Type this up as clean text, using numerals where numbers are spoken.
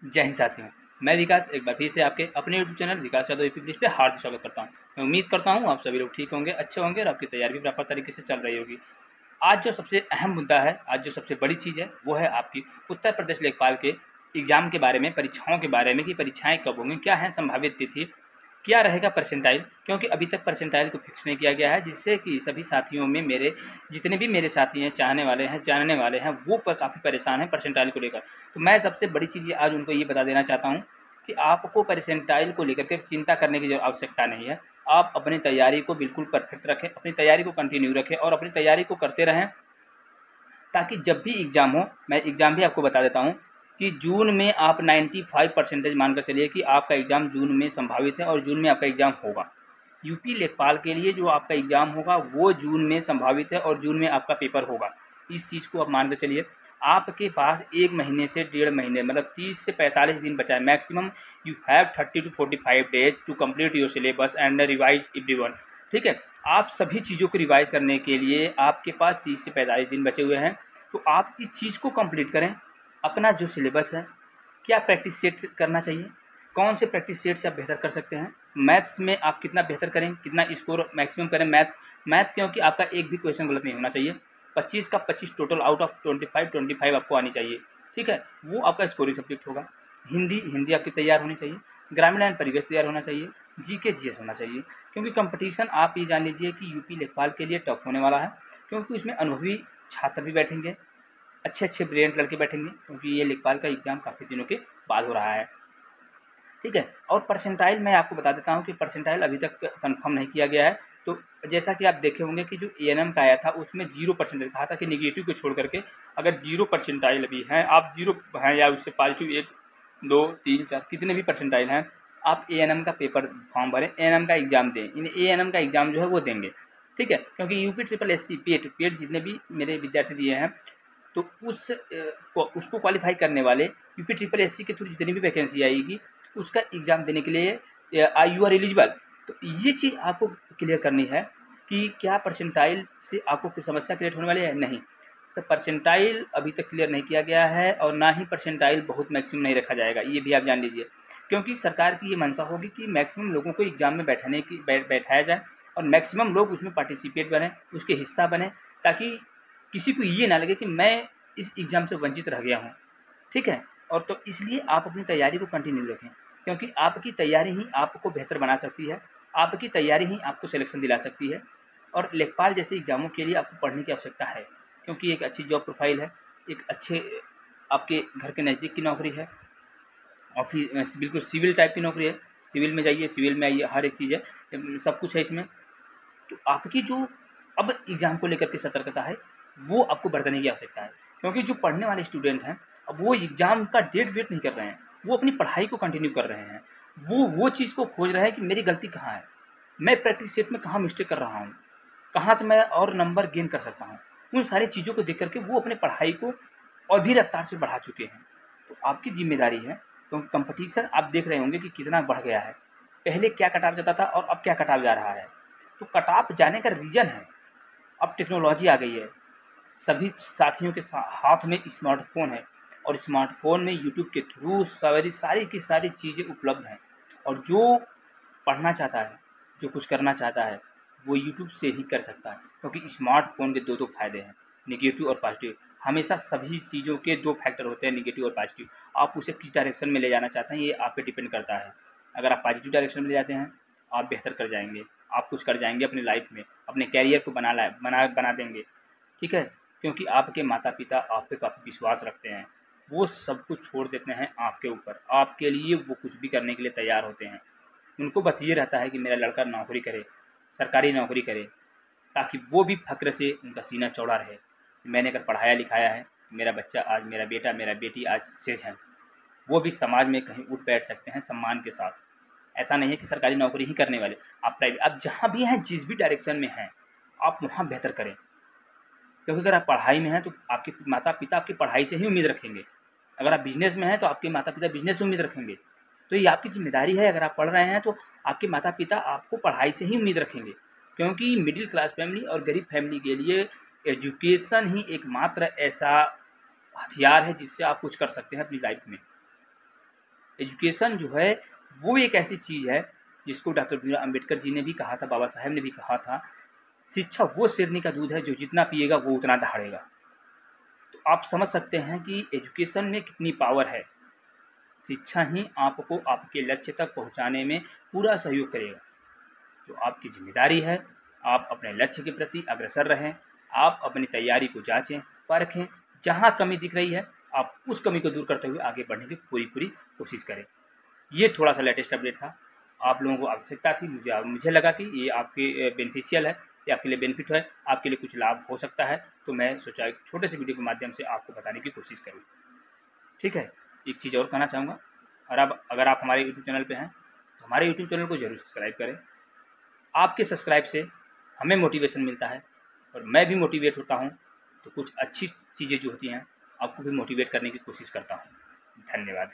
जय हिंद साथियों, मैं विकास एक बार फिर से आपके अपने YouTube channel Vikas Yadav UP please पे हार्दिक स्वागत करता हूं। मैं उम्मीद करता हूं आप सभी लोग ठीक होंगे, अच्छे होंगे और आपकी तैयारी भी प्रॉपर तरीके से चल रही होगी। आज जो सबसे अहम मुद्दा है, आज जो सबसे बड़ी चीज़ है, वो है आपकी उत्तर प्रदेश लेखपाल के एग्ज़ाम के बारे में, परीक्षाओं के बारे में कि परीक्षाएँ कब होंगी, क्या है संभावित तिथि, क्या रहेगा परसेंटाइल, क्योंकि अभी तक परसेंटाइल को फिक्स नहीं किया गया है, जिससे कि सभी साथियों में जितने भी मेरे साथी हैं, चाहने वाले हैं, जानने वाले हैं, वो काफ़ी परेशान हैं परसेंटाइल को लेकर। तो मैं सबसे बड़ी चीज़ आज उनको ये बता देना चाहता हूँ कि आपको परसेंटाइल को लेकर के चिंता करने की जो आवश्यकता नहीं है। आप अपनी तैयारी को बिल्कुल परफेक्ट रखें, अपनी तैयारी को कंटिन्यू रखें और अपनी तैयारी को करते रहें, ताकि जब भी एग्ज़ाम हो, मैं एग्ज़ाम भी आपको बता देता हूँ कि जून में आप 95% मानकर चलिए कि आपका एग्ज़ाम जून में संभावित है और जून में आपका एग्ज़ाम होगा। यूपी लेखपाल के लिए जो आपका एग्ज़ाम होगा वो जून में संभावित है और जून में आपका पेपर होगा। इस चीज़ को आप मान कर चलिए। आपके पास 1 महीने से 1.5 महीने मतलब 30 से 45 दिन बचा है। Maximum you have 30 to 45 days to complete your syllabus and revise everyone. ठीक है, आप सभी चीज़ों को रिवाइज करने के लिए आपके पास 30 से 45 दिन बचे हुए हैं। तो आप इस चीज़ को कंप्लीट करें। अपना जो सिलेबस है, क्या प्रैक्टिस सेट करना चाहिए, कौन से प्रैक्टिस सेट से आप बेहतर कर सकते हैं, मैथ्स में आप कितना बेहतर करें, कितना स्कोर मैक्सिमम करें मैथ्स क्योंकि आपका एक भी क्वेश्चन गलत नहीं होना चाहिए। 25 का 25 टोटल आउट ऑफ 25 आपको आनी चाहिए। ठीक है, वो आपका स्कोरिंग सब्जेक्ट होगा। हिंदी आपकी तैयार होनी चाहिए। ग्रामीण एंड परिवेश तैयार होना चाहिए। जीके जीएस होना चाहिए, क्योंकि कंपटीशन आप ये जान लीजिए कि यूपी लेखपाल के लिए टफ होने वाला है, क्योंकि उसमें अनुभवी छात्र भी बैठेंगे, अच्छे ब्रिलियंट लड़के बैठेंगे, क्योंकि ये लेखपाल का एग्ज़ाम काफ़ी दिनों के बाद हो रहा है। ठीक है, और परसेंटाइल मैं आपको बता देता हूँ कि परसेंटाइल अभी तक कंफर्म नहीं किया गया है। तो जैसा कि आप देखे होंगे कि जो एएनएम का आया था उसमें 0% कहा था कि नेगेटिव को छोड़ करके अगर 0 परसेंटाइल अभी हैं, आप 0 हैं या उससे पॉजिटिव 1 2 3 4 कितने भी परसेंटाइल हैं, आप एएनएम का पेपर फॉर्म भरें, एएनएम का एग्ज़ाम दें। इन एएनएम का एग्ज़ाम जो है वो देंगे। ठीक है, क्योंकि यूपी ट्रिपल एससी पेट जितने भी मेरे विद्यार्थी दिए हैं, तो उसको क्वालिफाई करने वाले यूपी ट्रिपल एससी के थ्रू जितनी भी वैकेंसी आएगी उसका एग्ज़ाम देने के लिए यू आर एलिजिबल। तो ये चीज़ आपको क्लियर करनी है कि क्या परसेंटाइल से आपको कोई समस्या क्रिएट होने वाली है। नहीं सर, परसेंटाइल अभी तक क्लियर नहीं किया गया है और ना ही परसेंटाइल बहुत मैक्सिमम नहीं रखा जाएगा, ये भी आप जान लीजिए। क्योंकि सरकार की ये मंशा होगी कि मैक्सिमम लोगों को एग्ज़ाम में बैठाया जाए और मैक्सिमम लोग उसमें पार्टिसिपेट बने, उसके हिस्सा बने, ताकि किसी को ये ना लगे कि मैं इस एग्ज़ाम से वंचित रह गया हूँ। ठीक है, और तो इसलिए आप अपनी तैयारी को कंटिन्यू रखें, क्योंकि आपकी तैयारी ही आपको बेहतर बना सकती है, आपकी तैयारी ही आपको सिलेक्शन दिला सकती है। और लेखपाल जैसे एग्ज़ामों के लिए आपको पढ़ने की आवश्यकता है, क्योंकि एक अच्छी जॉब प्रोफाइल है, एक अच्छे आपके घर के नज़दीक की नौकरी है, ऑफिस बिल्कुल सिविल टाइप की नौकरी है। सिविल में जाइए, सिविल में आइए, हर एक चीज़ है, सब कुछ है इसमें। तो आपकी जो अब एग्ज़ाम को लेकर के सतर्कता है वो आपको बरतने की आवश्यकता है, क्योंकि जो पढ़ने वाले स्टूडेंट हैं अब वो एग्ज़ाम का डेट वेट नहीं कर रहे हैं, वो अपनी पढ़ाई को कंटिन्यू कर रहे हैं। वो चीज़ को खोज रहे हैं कि मेरी गलती कहाँ है, मैं प्रैक्टिस सेट में कहाँ मिस्टेक कर रहा हूँ, कहाँ से मैं और नंबर गेन कर सकता हूँ। उन सारी चीज़ों को देख करके वो अपने पढ़ाई को और भी रफ्तार से बढ़ा चुके हैं। तो आपकी जिम्मेदारी है, क्योंकि कंपटीशन आप देख रहे होंगे कि कितना बढ़ गया है। पहले क्या कट-ऑफ जाता था और अब क्या कट-ऑफ जा रहा है। तो कट-ऑफ जाने का रीज़न है, अब टेक्नोलॉजी आ गई है, सभी साथियों के हाथ में स्मार्टफ़ोन है और स्मार्टफ़ोन में यूट्यूब के थ्रू सारी की सारी चीज़ें उपलब्ध हैं। और जो पढ़ना चाहता है, जो कुछ करना चाहता है, वो यूट्यूब से ही कर सकता है, क्योंकि स्मार्टफ़ोन के दो फ़ायदे हैं, नेगेटिव और पॉजिटिव। हमेशा सभी चीज़ों के 2 फैक्टर होते हैं, नेगेटिव और पॉजिटिव। आप उसे किस डायरेक्शन में ले जाना चाहते हैं ये आप पे डिपेंड करता है। अगर आप पॉजिटिव डायरेक्शन में ले जाते हैं, आप बेहतर कर जाएँगे, आप कुछ कर जाएँगे अपनी लाइफ़ में, अपने करियर को बना देंगे। ठीक है, क्योंकि आपके माता-पिता आप पे काफ़ी विश्वास रखते हैं, वो सब कुछ छोड़ देते हैं आपके ऊपर, आपके लिए वो कुछ भी करने के लिए तैयार होते हैं। उनको बस ये रहता है कि मेरा लड़का नौकरी करे, सरकारी नौकरी करे, ताकि वो भी फ़क्र से उनका सीना चौड़ा रहे। मैंने अगर पढ़ाया लिखाया है, मेरा बच्चा आज, मेरा बेटा, मेरा बेटी आज सक्सेस है, वो भी समाज में कहीं उठ बैठ सकते हैं सम्मान के साथ। ऐसा नहीं है कि सरकारी नौकरी ही करने वाले, आप प्राइवेट, आप जहाँ भी हैं, जिस भी डायरेक्शन में हैं, आप वहाँ बेहतर करें। क्योंकि अगर आप पढ़ाई में हैं तो आपके माता-पिता आपकी पढ़ाई से ही उम्मीद रखेंगे। अगर आप बिज़नेस में हैं तो आपके माता-पिता बिज़नेस से उम्मीद रखेंगे। तो ये आपकी ज़िम्मेदारी है, अगर आप पढ़ रहे हैं तो आपके माता-पिता आपको पढ़ाई से ही उम्मीद रखेंगे। क्योंकि मिडिल क्लास फैमिली और गरीब फैमिली के लिए एजुकेशन ही एकमात्र ऐसा हथियार है जिससे आप कुछ कर सकते हैं अपनी लाइफ़ में। एजुकेशन जो है वो एक ऐसी चीज़ है जिसको डॉक्टर भीमराव अम्बेडकर जी ने भी कहा था, बाबा साहेब ने भी कहा था, शिक्षा वो शेरनी का दूध है जो जितना पिएगा वो उतना दहाड़ेगा। तो आप समझ सकते हैं कि एजुकेशन में कितनी पावर है। शिक्षा ही आपको आपके लक्ष्य तक पहुंचाने में पूरा सहयोग करेगा। तो आपकी जिम्मेदारी है, आप अपने लक्ष्य के प्रति अग्रसर रहें, आप अपनी तैयारी को जांचें, परखें, जहां कमी दिख रही है आप उस कमी को दूर करते हुए आगे बढ़ने की पूरी कोशिश करें। ये थोड़ा सा लेटेस्ट अपडेट था, आप लोगों को आवश्यकता थी, मुझे लगा कि ये आपके बेनिफिशियल है, ये आपके लिए बेनिफिट है, आपके लिए कुछ लाभ हो सकता है, तो मैं सोचा एक छोटे से वीडियो के माध्यम से आपको बताने की कोशिश करूँ। ठीक है, एक चीज़ और कहना चाहूँगा, और अब अगर आप हमारे यूट्यूब चैनल पे हैं तो हमारे यूट्यूब चैनल को ज़रूर सब्सक्राइब करें। आपके सब्सक्राइब से हमें मोटिवेशन मिलता है और मैं भी मोटिवेट होता हूँ, तो कुछ अच्छी चीज़ें जो होती हैं आपको भी मोटिवेट करने की कोशिश करता हूँ। धन्यवाद।